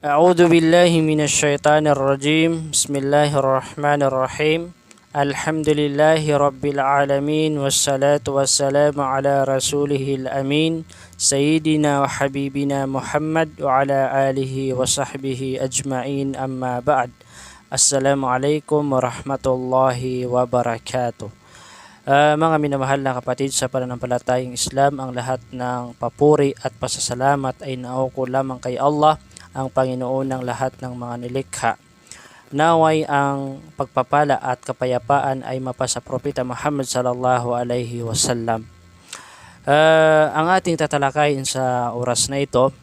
أعوذ بالله من الشيطان الرجيم بسم الله الرحمن الرحيم الحمد لله رب العالمين والصلاة والسلام على رسوله الأمين سيدنا وحبيبنا محمد وعلى آله وصحبه أجمعين أما بعد السلام عليكم ورحمة الله وبركاته. Mga minamahal na kapatid sa pananampalatayang Islam, ang lahat ng papuri at pasasalamat ay nauuko lamang kay Allah, ang Panginoon ng lahat ng mga nilikha. Naway ang pagpapala at kapayapaan ay mapasa Propeta Muhammad sallallahu alaihi wasallam. Ang ating tatalakayin sa oras na ito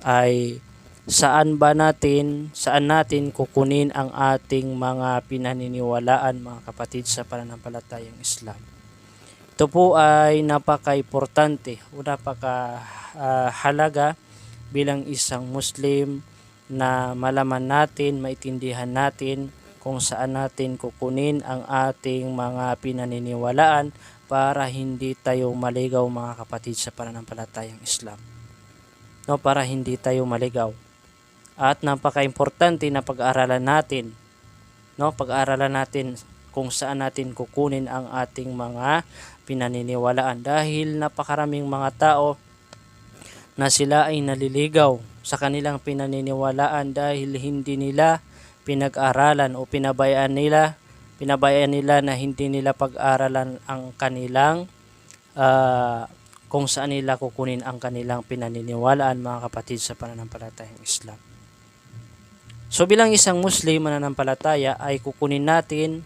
ay saan natin kukunin ang ating mga pinaniniwalaan, mga kapatid sa pananampalatayang Islam. Ito po ay napaka-importante o napaka-halaga bilang isang Muslim na malaman natin, maintindihan natin kung saan natin kukunin ang ating mga pinaniniwalaan para hindi tayo maligaw, mga kapatid sa pananampalatayang Islam. Para hindi tayo maligaw. At napaka-importante na pag-aralan natin, pag-aralan natin kung saan natin kukunin ang ating mga pinaniniwalaan, dahil napakaraming mga tao na sila ay naliligaw sa kanilang pinaniniwalaan dahil hindi nila pinag-aralan o pinabayaan nila na hindi nila pag-aralan ang kanilang kung saan nila kukunin ang kanilang pinaniniwalaan, mga kapatid sa pananampalatayang Islam. So bilang isang Muslim mananampalataya ay kukunin natin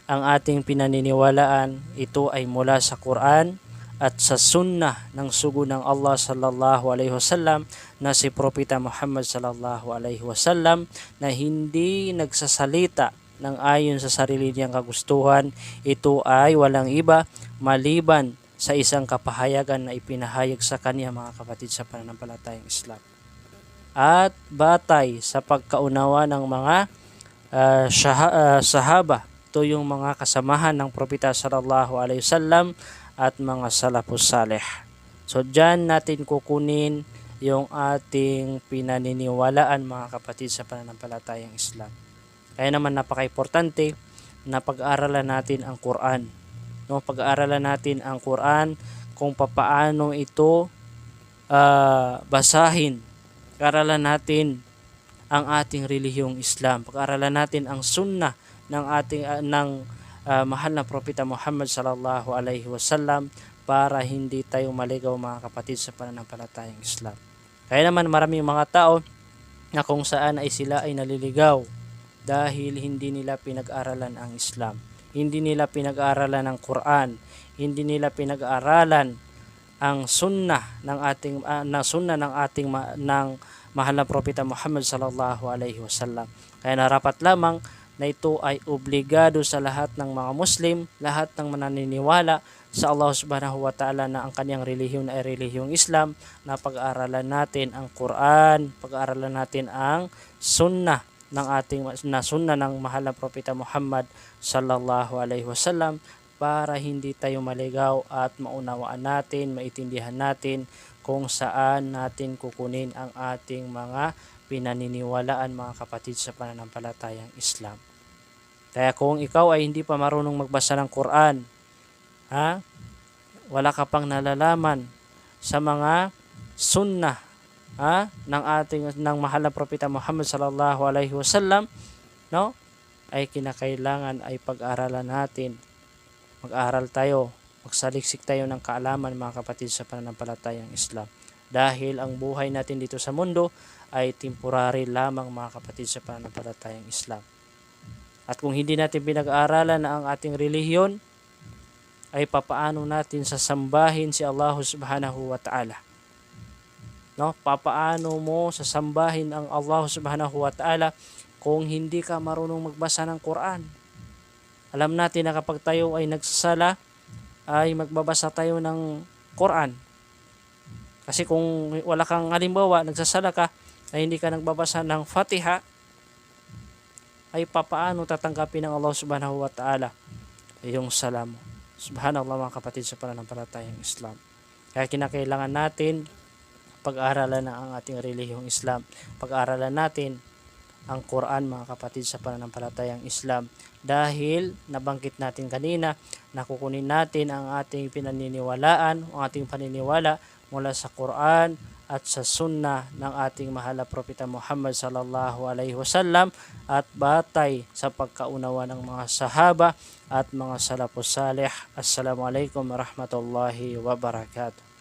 ang ating pinaniniwalaan. Ito ay mula sa Quran at sa sunnah ng sugo ng Allah sallallahu alaihi wasallam na si Propeta Muhammad sallallahu alaihi wasallam, na hindi nagsasalita ng ayon sa sarili niyang kagustuhan. Ito ay walang iba maliban sa isang kapahayagan na ipinahayag sa kanya, mga kapatid sa pananampalatayang Islam, at batay sa pagkaunawa ng mga sahaba. Ito yung mga kasamahan ng Propeta sallallahu alaihi wasallam at mga salafus salih. So dyan natin kukunin yung ating pinaniniwalaan, mga kapatid sa pananampalatayang Islam. Kaya naman napaka-importante na pag-aralan natin ang Quran. Pag-aralan natin ang Quran kung papaano ito basahin. Pag-aralan natin ang ating relihiyong Islam. Pag-aralan natin ang sunnah ng mahal na Propeta Muhammad sallallahu alaihi wasallam para hindi tayo maligaw, mga kapatid sa pananampalatayang Islam. Kaya naman maraming mga tao na kung saan ay sila ay naliligaw dahil hindi nila pinag-aralan ang Islam. Hindi nila pinag-aralan ang Quran. Hindi nila pinag-aralan ang sunnah ng ating mahal na Propeta Muhammad sallallahu alaihi wasallam. Kaya narapat lamang na ito ay obligado sa lahat ng mga Muslim, lahat ng mananiniwala sa Allah subhanahu wa ta'ala na ang kanyang relihiyon ay relihiyong Islam, na pag-aaralan natin ang Quran, pag-aaralan natin ang sunnah ng mahal na Propeta Muhammad sallallahu alaihi wasallam, para hindi tayo maligaw at maunawaan natin, maintindihan natin kung saan natin kukunin ang ating mga pinaniniwalaan, mga kapatid sa pananampalatayang Islam. Kaya kung ikaw ay hindi pa marunong magbasa ng Quran, wala ka pang nalalaman sa mga sunnah ng mahal na Propeta Muhammad sallallahu alaihi wasallam, ay kinakailangan ay pag-aralan natin. Mag-aral tayo, magsaliksik tayo ng kaalaman, mga kapatid sa pananampalatayang Islam. Dahil ang buhay natin dito sa mundo ay temporary lamang, mga kapatid sa pananampalatayang Islam. At kung hindi natin pinag-aaralan ang ating relihiyon, ay papaano natin sasambahin si Allah subhanahu wa ta'ala? Papaano mo sasambahin ang Allah subhanahu wa ta'ala kung hindi ka marunong magbasa ng Quran? Alam natin na kapag tayo ay nagsasala, ay magbabasa tayo ng Quran. Kasi kung wala kang, halimbawa, nagsasala ka ay hindi ka nagbabasa ng Fatiha, ay papaano tatanggapin ng Allah subhanahu wa ta'ala yung salam mo? Subhanallah, mga kapatid sa pananampalatayang Islam. Kaya kinakailangan natin pag-aralan na ang ating relihiyong Islam. Pag-aralan natin ang Quran, mga kapatid, sa pananampalatayang Islam. Dahil nabanggit natin kanina na kukunin natin ang ating pinaniniwalaan, ang ating paniniwala mula sa Quran at sa sunnah ng ating mahal na propeta Muhammad sallallahu alaihi wasallam at batay sa pagkaunawa ng mga sahaba at mga salafus salih. Assalamualaikum warahmatullahi wabarakatuh.